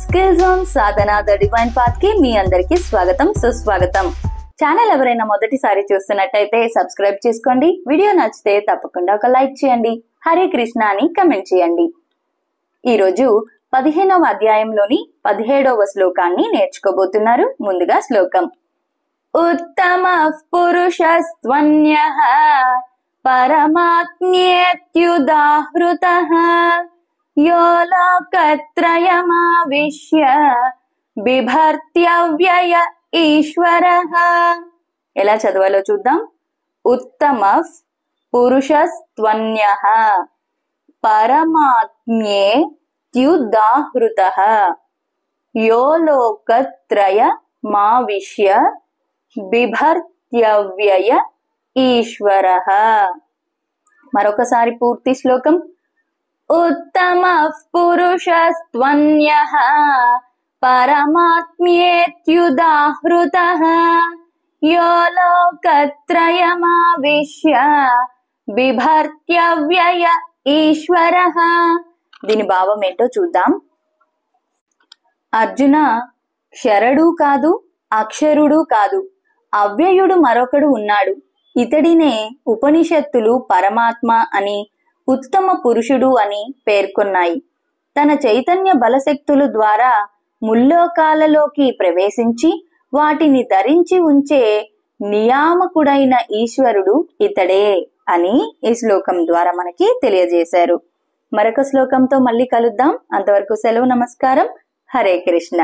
Skill zone Sadhana the divine path కి మీ అందరికి స్వాగతం సుస్వాగతం. ఛానల్ ఎవరైనా మొదటిసారి చూస్తున్నట్టయితే సబ్స్క్రైబ్ చేసుకోండి. వీడియో నచ్చితే తప్పకుండా ఒక లైక్ చేయండి. హరే కృష్ణ అని కమెంట్ చేయండి. ఈరోజు 15వ అధ్యాయంలోని 17వ శ్లోకాన్ని నేర్చుకోబోతున్నారు. ముందుగా శ్లోకం. ఉత్తమ పురుషస్త్వన్యః పరమాత్మ్యేత్యుదాహృతః యో లోకత్రయమావిశ్య బిభర్త్యవ్యయ ఈశ్వరః. ఎలా చదవాలో చూద్దాం. ఉత్తమ పురుషస్త్వన్యః పరమాత్మ్యేత్యుదాహృతః యో లోకత్రయమావిశ్య బిభర్త్యవ్యయ ఈశ్వరః. మరొకసారి పూర్తి శ్లోకం. ఉత్తమ పురుషస్త్వన్యః పరమాత్మ్యేత్యుదాహృతః యో లోకత్రయమావిశ్య బిభర్త్యవ్యయ ఈశ్వరః. దీని భావం ఏంటో చూద్దాం. అర్జున, శరడు కాదు, అక్షరుడు కాదు, అవ్యయుడు మరొకడు ఉన్నాడు. ఇతడినే ఉపనిషత్తులు పరమాత్మ అని, ఉత్తమ పురుషుడు అని పేర్కొన్నాయి. తన చైతన్య బలశక్తులు ద్వారా ముల్లోకాలలోకి ప్రవేశించి వాటిని ధరించి ఉంచే నియామకుడైన ఈశ్వరుడు ఇతడే అని ఈ శ్లోకం ద్వారా మనకి తెలియజేశారు. మరొక శ్లోకంతో మళ్ళీ కలుద్దాం. అంతవరకు సెలవు. నమస్కారం. హరే కృష్ణ.